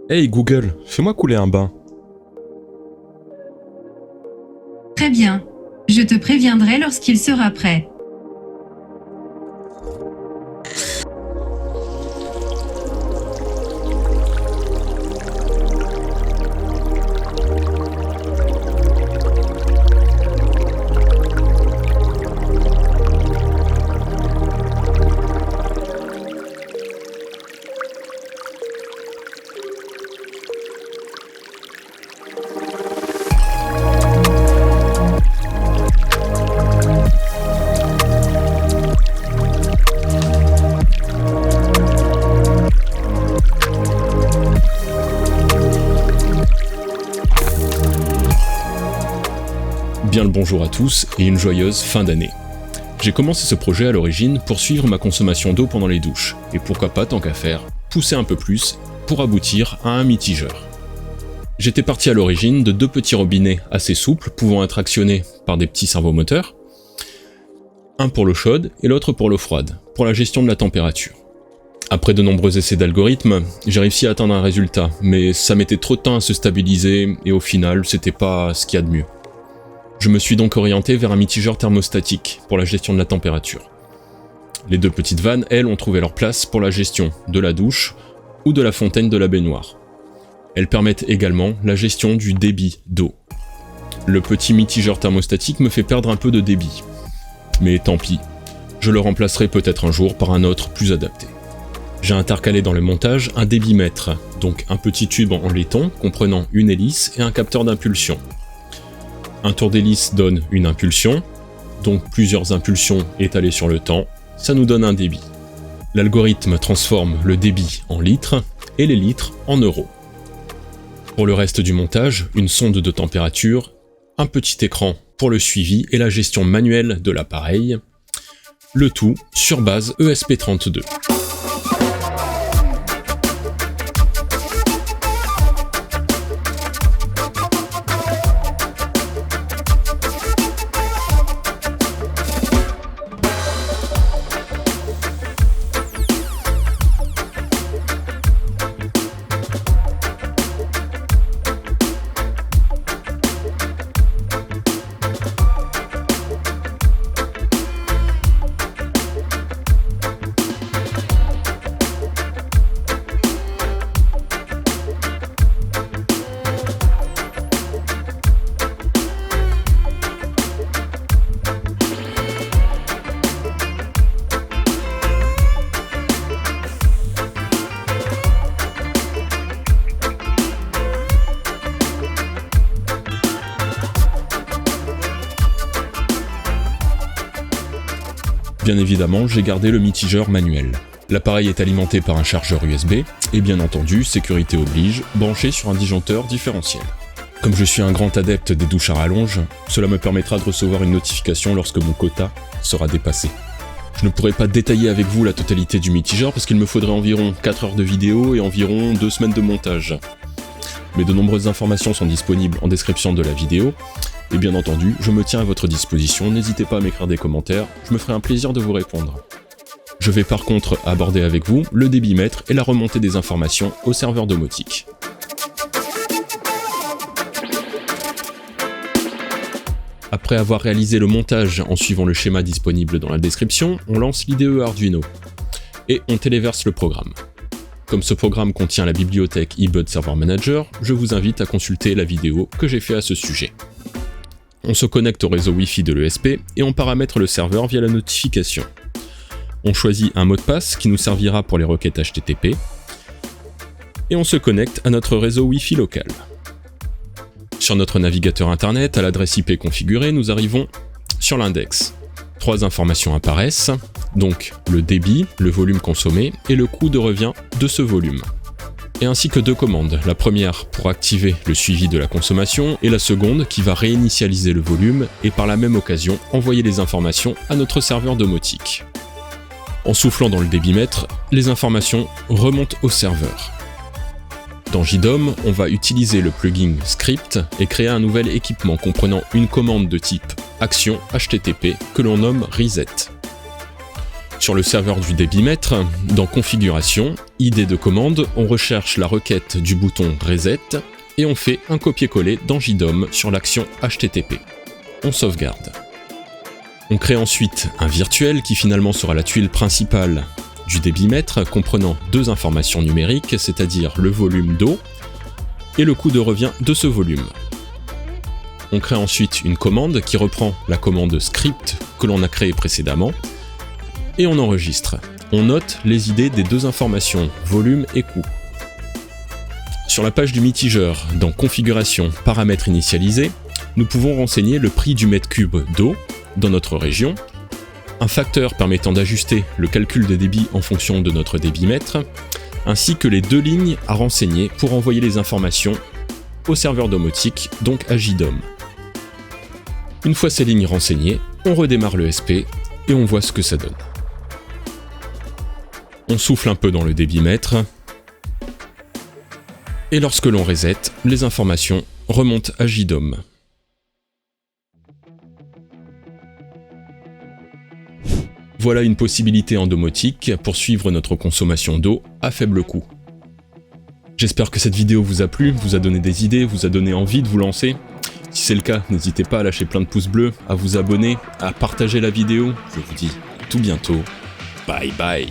Hey Google, fais-moi couler un bain. Très bien. Je te préviendrai lorsqu'il sera prêt. Bien le bonjour à tous et une joyeuse fin d'année. J'ai commencé ce projet à l'origine pour suivre ma consommation d'eau pendant les douches, et pourquoi pas, tant qu'à faire, pousser un peu plus pour aboutir à un mitigeur. J'étais parti à l'origine de 2 petits robinets assez souples pouvant être actionnés par des petits servomoteurs, un pour l'eau chaude et l'autre pour l'eau froide, pour la gestion de la température. Après de nombreux essais d'algorithmes, j'ai réussi à atteindre un résultat, mais ça mettait trop de temps à se stabiliser et au final, c'était pas ce qu'il y a de mieux. Je me suis donc orienté vers un mitigeur thermostatique pour la gestion de la température. Les 2 petites vannes, elles, ont trouvé leur place pour la gestion de la douche ou de la fontaine de la baignoire. Elles permettent également la gestion du débit d'eau. Le petit mitigeur thermostatique me fait perdre un peu de débit. Mais tant pis, je le remplacerai peut-être un jour par un autre plus adapté. J'ai intercalé dans le montage un débitmètre, donc un petit tube en laiton comprenant une hélice et un capteur d'impulsion. Un tour d'hélice donne une impulsion, donc plusieurs impulsions étalées sur le temps, ça nous donne un débit. L'algorithme transforme le débit en litres et les litres en euros. Pour le reste du montage, une sonde de température, un petit écran pour le suivi et la gestion manuelle de l'appareil, le tout sur base ESP32. Bien évidemment, j'ai gardé le mitigeur manuel. L'appareil est alimenté par un chargeur USB, et bien entendu, sécurité oblige, branché sur un disjoncteur différentiel. Comme je suis un grand adepte des douches à rallonge, cela me permettra de recevoir une notification lorsque mon quota sera dépassé. Je ne pourrai pas détailler avec vous la totalité du mitigeur parce qu'il me faudrait environ 4 heures de vidéo et environ 2 semaines de montage. Mais de nombreuses informations sont disponibles en description de la vidéo, et bien entendu, je me tiens à votre disposition, n'hésitez pas à m'écrire des commentaires, je me ferai un plaisir de vous répondre. Je vais par contre aborder avec vous le débitmètre et la remontée des informations au serveur domotique. Après avoir réalisé le montage en suivant le schéma disponible dans la description, on lance l'IDE Arduino et on téléverse le programme. Comme ce programme contient la bibliothèque eBud Server Manager, je vous invite à consulter la vidéo que j'ai fait à ce sujet. On se connecte au réseau Wi-Fi de l'ESP et on paramètre le serveur via la notification. On choisit un mot de passe qui nous servira pour les requêtes HTTP et on se connecte à notre réseau Wi-Fi local. Sur notre navigateur internet, à l'adresse IP configurée, nous arrivons sur l'index. 3 informations apparaissent, donc le débit, le volume consommé et le coût de revient de ce volume. Et ainsi que 2 commandes, la première pour activer le suivi de la consommation et la seconde qui va réinitialiser le volume et par la même occasion envoyer les informations à notre serveur domotique. En soufflant dans le débitmètre, les informations remontent au serveur. Dans JDOM, on va utiliser le plugin Script et créer un nouvel équipement comprenant une commande de type action HTTP que l'on nomme reset. Sur le serveur du débitmètre, dans Configuration, ID de commande, on recherche la requête du bouton Reset et on fait un copier-coller dans JDOM sur l'action HTTP. On sauvegarde. On crée ensuite un virtuel qui finalement sera la tuile principale du débitmètre, comprenant deux informations numériques, c'est-à-dire le volume d'eau et le coût de revient de ce volume. On crée ensuite une commande qui reprend la commande script que l'on a créée précédemment, et on enregistre. On note les ID des deux informations, volume et coût. Sur la page du mitigeur, dans Configuration, paramètres initialisés, nous pouvons renseigner le prix du mètre cube d'eau dans notre région, un facteur permettant d'ajuster le calcul des débits en fonction de notre débitmètre, ainsi que les deux lignes à renseigner pour envoyer les informations au serveur domotique, donc à JDOM. Une fois ces lignes renseignées, on redémarre le SP et on voit ce que ça donne. On souffle un peu dans le débitmètre, et lorsque l'on reset, les informations remontent à JDOM. Voilà une possibilité en domotique pour suivre notre consommation d'eau à faible coût. J'espère que cette vidéo vous a plu, vous a donné des idées, vous a donné envie de vous lancer. Si c'est le cas, n'hésitez pas à lâcher plein de pouces bleus, à vous abonner, à partager la vidéo. Je vous dis à tout bientôt. Bye bye.